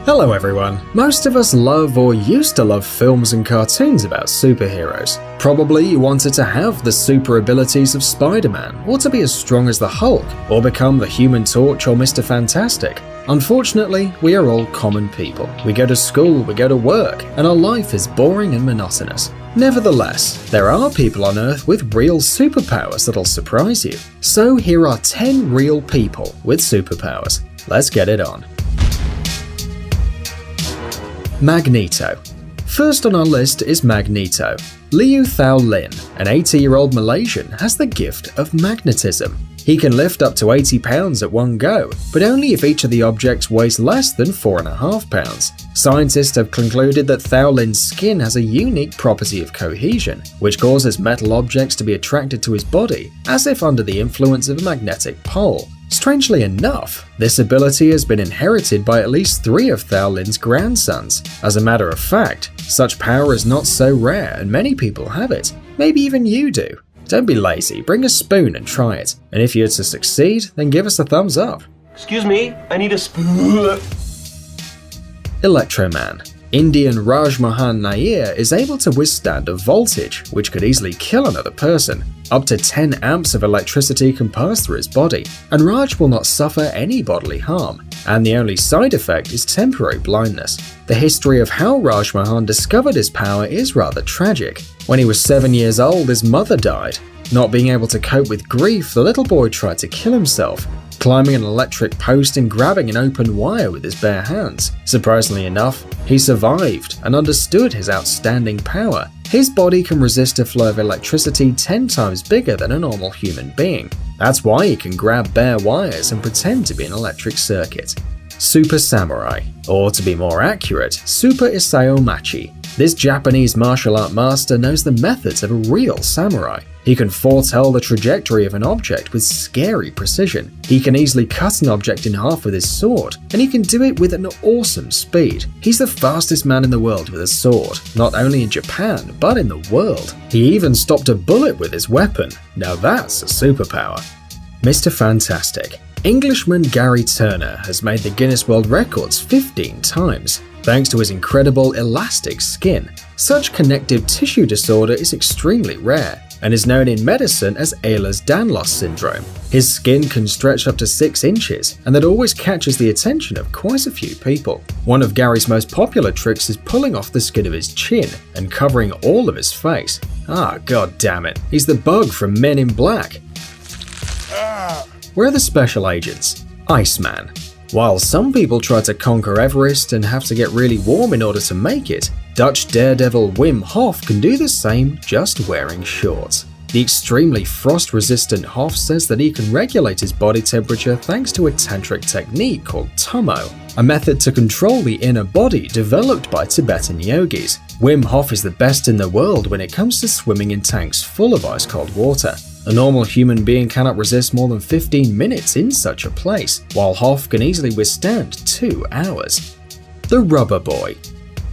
Hello everyone. Most of us love or used to love films and cartoons about superheroes. Probably you wanted to have the super abilities of Spider-Man, or to be as strong as the Hulk, or become the Human Torch or Mr. Fantastic. Unfortunately, we are all common people. We go to school, we go to work, and our life is boring and monotonous. Nevertheless, there are people on Earth with real superpowers that'll surprise you. So here are 10 real people with superpowers. Let's get it on. Magneto. First on our list is Magneto. Liu Thao Lin, an 80-year-old Malaysian, has the gift of magnetism. He can lift up to 80 pounds at one go, but only if each of the objects weighs less than 4.5 pounds. Scientists have concluded that Thao Lin's skin has a unique property of cohesion, which causes metal objects to be attracted to his body, as if under the influence of a magnetic pole. Strangely enough, this ability has been inherited by at least 3 of Thao Lin's grandsons. As a matter of fact, such power is not so rare and many people have it. Maybe even you do. Don't be lazy, bring a spoon and try it. And if you're to succeed, then give us a thumbs up. Excuse me, I need a spoon. Electroman. Indian Raj Mohan Nair is able to withstand a voltage which could easily kill another person. Up to 10 amps of electricity can pass through his body, and Raj will not suffer any bodily harm, and the only side effect is temporary blindness. The history of how Raj Mohan discovered his power is rather tragic. When he was 7 years old, his mother died. Not being able to cope with grief, the little boy tried to kill himself, climbing an electric post and grabbing an open wire with his bare hands. Surprisingly enough, he survived and understood his outstanding power. His body can resist a flow of electricity 10 times bigger than a normal human being. That's why he can grab bare wires and pretend to be an electric circuit. Super Samurai, or to be more accurate, Super Isao Machi. This Japanese martial art master knows the methods of a real samurai. He can foretell the trajectory of an object with scary precision. He can easily cut an object in half with his sword, and he can do it with an awesome speed. He's the fastest man in the world with a sword, not only in Japan, but in the world. He even stopped a bullet with his weapon. Now that's a superpower. Mr. Fantastic. Englishman Gary Turner has made the Guinness World Records 15 times. Thanks to his incredible elastic skin. Such connective tissue disorder is extremely rare and is known in medicine as Ehlers-Danlos syndrome. His skin can stretch up to 6 inches, and that always catches the attention of quite a few people. One of Gary's most popular tricks is pulling off the skin of his chin and covering all of his face. God damn it, he's the bug from Men in Black. Where are the special agents? Iceman. While some people try to conquer Everest and have to get really warm in order to make it, Dutch daredevil Wim Hof can do the same just wearing shorts. The extremely frost-resistant Hof says that he can regulate his body temperature thanks to a tantric technique called Tummo, a method to control the inner body developed by Tibetan yogis. Wim Hof is the best in the world when it comes to swimming in tanks full of ice-cold water. A normal human being cannot resist more than 15 minutes in such a place, while Hof can easily withstand 2 hours. The Rubber Boy.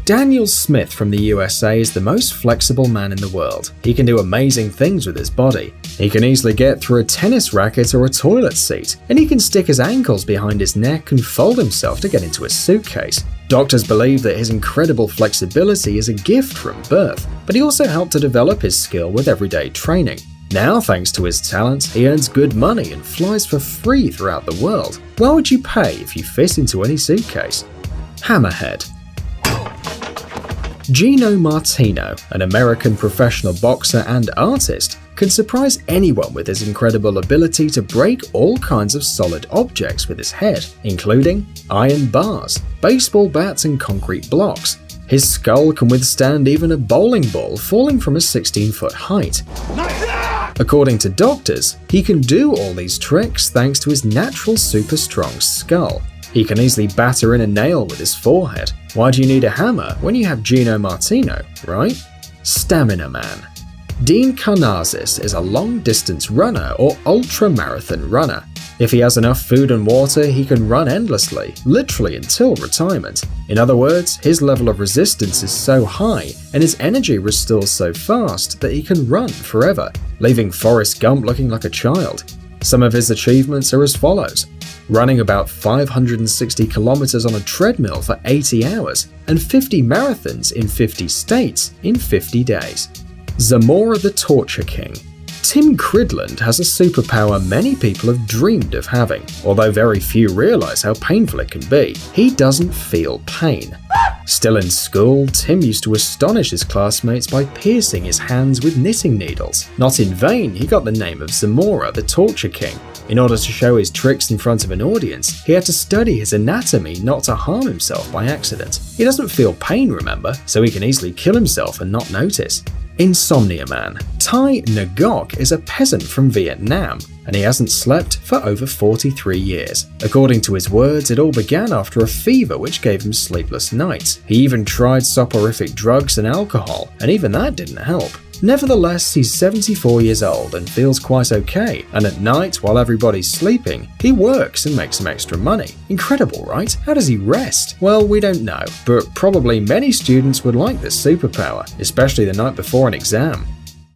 Daniel Smith from the USA is the most flexible man in the world. He can do amazing things with his body. He can easily get through a tennis racket or a toilet seat, and he can stick his ankles behind his neck and fold himself to get into a suitcase. Doctors believe that his incredible flexibility is a gift from birth, but he also helped to develop his skill with everyday training. Now, thanks to his talent, he earns good money and flies for free throughout the world. Why would you pay if you fit into any suitcase? Hammerhead. Gino Martino, an American professional boxer and artist, can surprise anyone with his incredible ability to break all kinds of solid objects with his head, including iron bars, baseball bats, and concrete blocks. His skull can withstand even a bowling ball falling from a 16-foot height. According to doctors, he can do all these tricks thanks to his natural super strong skull. He can easily batter in a nail with his forehead. Why do you need a hammer when you have Gino Martino, right? Stamina Man. Dean Karnazes is a long-distance runner or ultra-marathon runner. If he has enough food and water, he can run endlessly, literally until retirement. In other words, his level of resistance is so high and his energy restores so fast that he can run forever, leaving Forrest Gump looking like a child. Some of his achievements are as follows. running about 560 kilometers on a treadmill for 80 hours, and 50 marathons in 50 states in 50 days. Zamora the Torture King. Tim Cridland has a superpower many people have dreamed of having. Although very few realize how painful it can be, he doesn't feel pain. Still in school, Tim used to astonish his classmates by piercing his hands with knitting needles. Not in vain, he got the name of Zamora the Torture King. In order to show his tricks in front of an audience, he had to study his anatomy not to harm himself by accident. He doesn't feel pain, remember, so he can easily kill himself and not notice. Insomnia Man. Tai Ngok is a peasant from Vietnam, and he hasn't slept for over 43 years. According to his words, it all began after a fever which gave him sleepless nights. He even tried soporific drugs and alcohol, and even that didn't help. Nevertheless, he's 74 years old and feels quite okay, and at night, while everybody's sleeping, he works and makes some extra money. Incredible, right? How does he rest? Well, we don't know, but probably many students would like this superpower, especially the night before an exam.